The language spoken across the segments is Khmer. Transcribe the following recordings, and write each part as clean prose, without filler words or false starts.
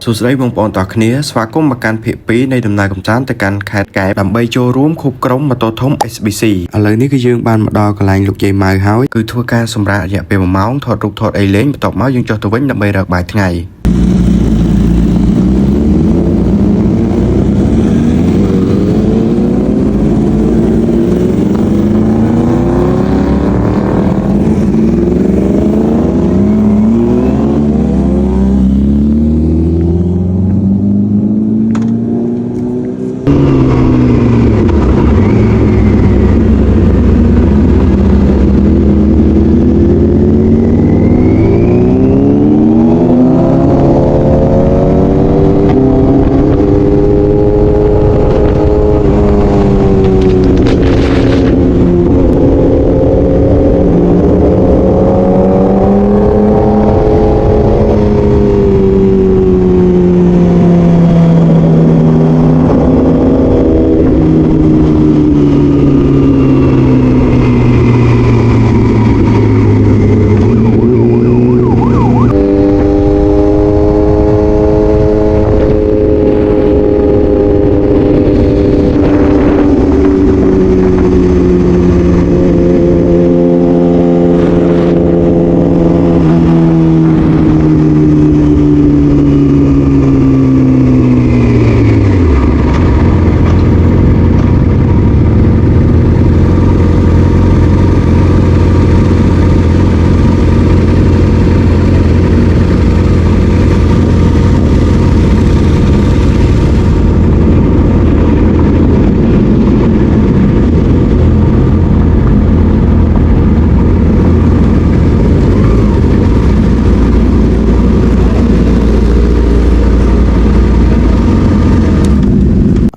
សួស្តីបងប្អូនទាំងគ្នាស្វាគមន៍មកកាន់ភាគ2នៃដំណើរកម្សាន្តទៅកាន់ខេត្តកែបដើម្បីចូលរួមខូបក្រុមម៉ូតូធំ SBC ឥឡូវនេះគឺយើងបានមកដល់កន្លែងលោកយាយម៉ៅហើយគឺធ្វើការសម្រាករយៈពេល1ម៉ោងថតរូបថតអីលេងបន្ទាប់មកយើងចុះទៅវិញដើម្បីរកបាយថ្ងៃ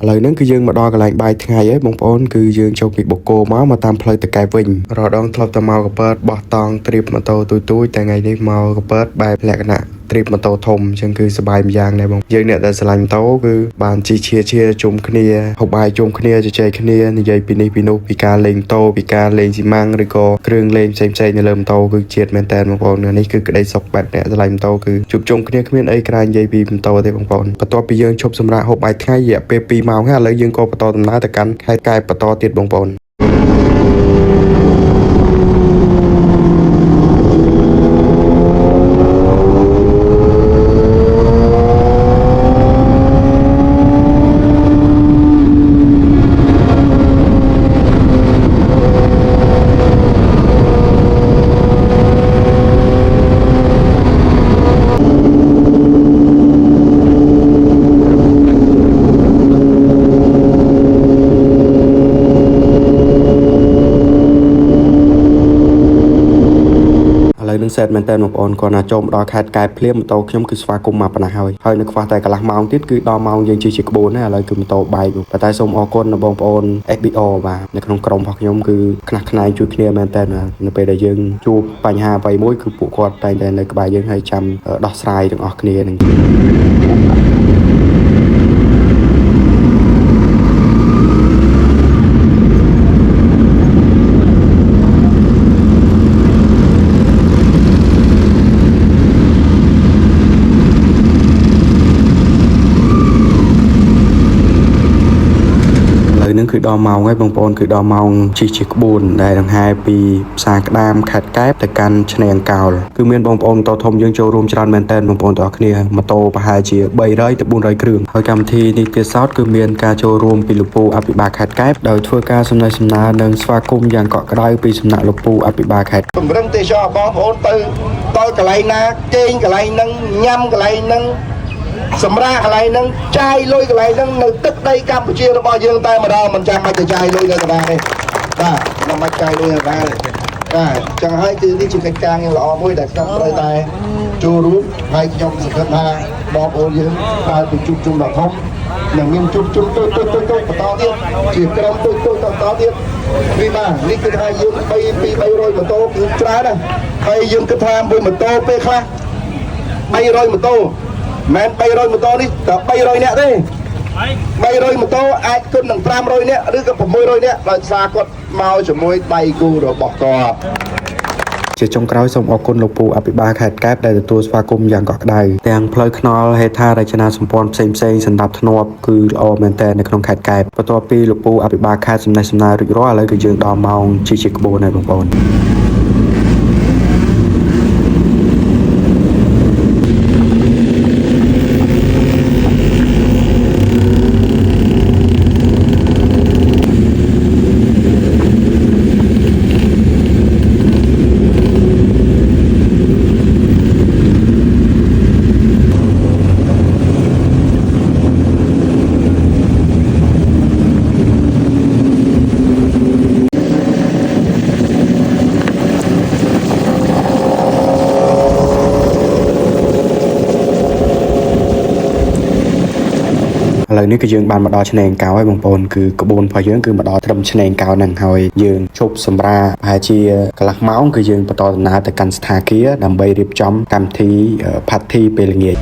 ឥឡូវហ្នឹងគឺយើងមកដល់កន្លែងបាយថ្ងៃហើយបងប្អូនគឺយើងចូលពីបូកគោមកតាមផ្លូវទៅកែបវិញរដងធ្លាប់តែមកកពើតបោះតង់ត្រៀបម៉ូតូទូចតែថ្ងៃនេះមកកពើតបែបលក្ខណៈត្រៀបម៉ូតូធំអញ្ចឹងគឺសប្បាយម្យ៉ាងដែរបងយើងអ្នកដែលស្រឡាញ់ម៉ូតូគឺបានជិះជាជុំគ្នាហូបបាយជុំគ្នាជជែកគ្នានិយាយពីនេះពីនោះពីការលេងម៉ូតូពីការលេងស៊ីម៉ាំងឬក៏គ្រឿងលេងផ្សេងៗនៅលើម៉ូតូគឺជាតិមែនតើបងប្អូននេះគឺក្តីសុខបែបអ្នកស្រឡាញ់ម៉ូតូគឺជួបជុំគ្នាគ្មានអីក្រៅនិយាយពីម៉ូតូទេបងប្អូនបន្ទាប់ពីយើងឈប់សម្រាកហូបបាយថ្ងៃរយៈពេល2ម៉ោងហើយឥឡូវយើងក៏បន្តដំណើរទៅកាន់ខេត្តកែបបន្តទៀតបងប្អូននឹងសេតមែនតើបងប្អូនគាត់ណាចូលមកដល់ខេត្តកែបភ្លាមម៉ូតូខ្ញុំគឺស្វាគមន៍មកប៉ុណ្ណេះហើយនៅខ្វះតែកន្លះម៉ោងទៀតគឺដល់ម៉ោងយើងជិះជាក្បួនហើយឥឡូវគឺម៉ូតូបែកប៉ុន្តែសូមអរគុណដល់បងប្អូន FBO បាទនៅក្នុងក្រុមរបស់ខ្ញុំគឺខ្នះខ្នែងជួយគ្នាមែនតើនៅពេលដែលយើងជួបបញ្ហាអ្វីមួយគឺពួកគាត់តែងតែនៅក្បែរយើងហើយចាំដោះស្រាយទាំងអស់គ្នានឹងនឹងគឺដល់ម៉ោងហើយបងប្អូនគឺដល់ម៉ោងជិះជាក្បួនដែលដង្ហែពីផ្សារក្តាមខេត្តកែបទៅកាន់ឆ្នេរអង្កោលគឺមានបងប្អូនម៉ូតូធំយើងចូលរួមច្រើនមែនតើបងប្អូនទាំងអស់គ្នាម៉ូតូប្រហែលជា300ទៅ400គ្រឿងហើយកម្មវិធីនេះទៀតសោតគឺមានការចូលរួមពីលោកពូអភិបាលខេត្តកែបដោយធ្វើការសំណេះសំណាលនិងស្វាគមន៍យ៉ាងកក់ក្ដៅពីសំណាក់លោកពូអភិបាលខេត្តពង្រឹងទេសចរបងប្អូនទៅដល់កន្លែងណាគេងកន្លែងហ្នឹងញ៉ាំកន្លែងហ្នឹងសម្រាប់កន្លែងហ្នឹងចាយលុយកន្លែងហ្នឹងនៅទឹកដីកម្ពុជារបស់យើងតែម្ដងមិនចាំបាច់ទៅចាយលុយនៅកណ្ដាលទេបាទមិនបាច់ចាយលុយនៅកណ្ដាលបាទចឹងហើយគឺនេះជាកិច្ចការយ៉ាងល្អមួយដែលខ្ញុំត្រូវតែចូលរួមហើយខ្ញុំសង្ឃឹមថាបងប្អូនយើងកើតពីជួបជុំដល់ធំ នឹងមានជុំជុំទៅបន្តទៀតជាក្រុមទៅបន្តទៀតvì màនេះគឺថាយើង300 ម៉ូតូគឺច្រើនណាស់ហើយយើងគិតថាមួយម៉ូតូពេលខ្លះ300ម៉ូតូមិន300ម៉ូតូនេះតែ300នាក់ទេ300ម៉ូតូអាចគិតនឹង500នាក់ឬក៏600នាក់ដោយសារគាត់មកជាមួយដៃគូរបស់គាត់ ជា ជាចុងក្រោយសូមអរគុណលោកពូអភិបាលខេត្តកែបដែលទទួលស្វាគមន៍យ៉ាងកក់ក្ដៅទាំងផ្លូវថ្នល់ហេដ្ឋារចនាសម្ព័ន្ធផ្សេងៗសណ្ដាប់ធ្នាប់គឺល្អមែនទែននៅក្នុងខេត្តកែបបន្ទាប់ពីលោកពូអភិបាលខេត្តសំណេះសំណាលរួចរាល់ឥឡូវគឺយើងដល់ម៉ោងជាក្បួនហើយបងប្អូនឥឡូវនេះគឺយើងបានមកដល់ឆ្នេរកោហើយបងប្អូនគឺក្បួនរបស់យើងគឺមកដល់ត្រឹមឆ្នេរកោហ្នឹងហើយយើងជប់សម្រាប្រហែលជាកន្លះម៉ោងគឺយើងបន្តដំណើរទៅកាន់ស្ថានភាពដើម្បីរៀបចំកម្មវិធីផាត់ធីពេលល្ងាច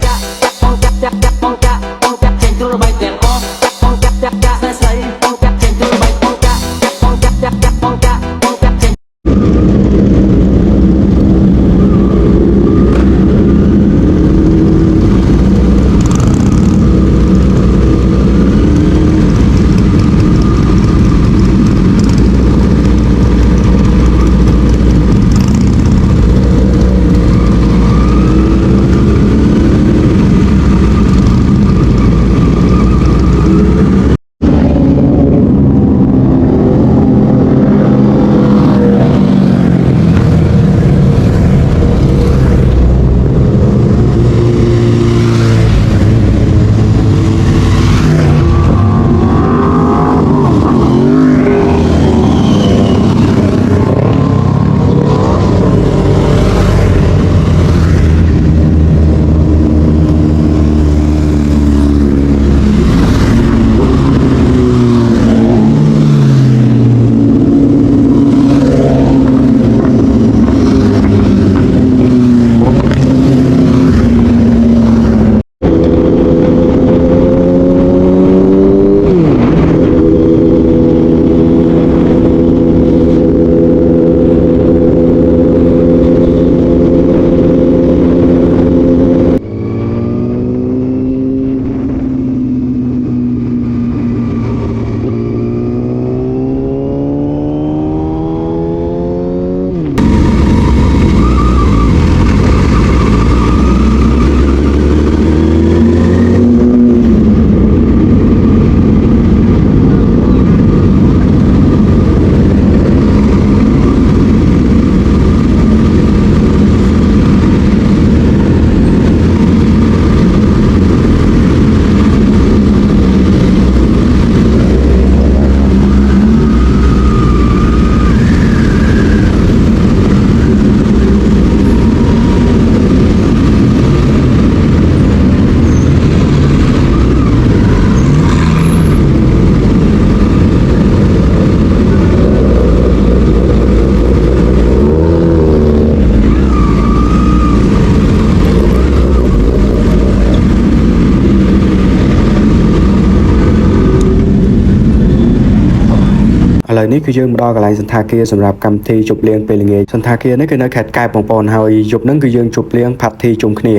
ឥឡូវនេះគឺយើងមកដល់កន្លែងសន្តាគារសម្រាប់កម្មវិធីជប់លៀងពេលល្ងាចសន្តាគារនេះគឺនៅខេត្តកែបបងប្អូនហើយយប់ហ្នឹងគឺយើងជប់លៀងផាត់ធីជុំគ្នា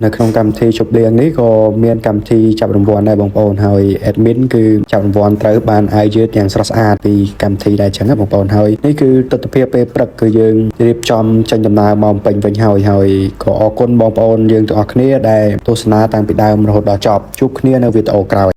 នៅក្នុងកម្មវិធីជប់លៀងនេះក៏មានកម្មវិធីចាប់រង្វាន់ដែរបងប្អូនហើយ admin គឺចាប់រង្វាន់ត្រូវបានអាវយឺតយ៉ាងស្រស់ស្អាតពីកម្មវិធីដែរចឹងណាបងប្អូនហើយនេះគឺទស្សនវិជ្ជាពេលព្រឹកគឺយើងរៀបចំចេញដំណើរមកពេញវិញហើយក៏អរគុណបងប្អូនយើងទាំងអស់គ្នាដែលទស្សនាតាំងពីដើមរហូតដល់ចប់ជួបគ្នានៅវីដេអូក្រោយ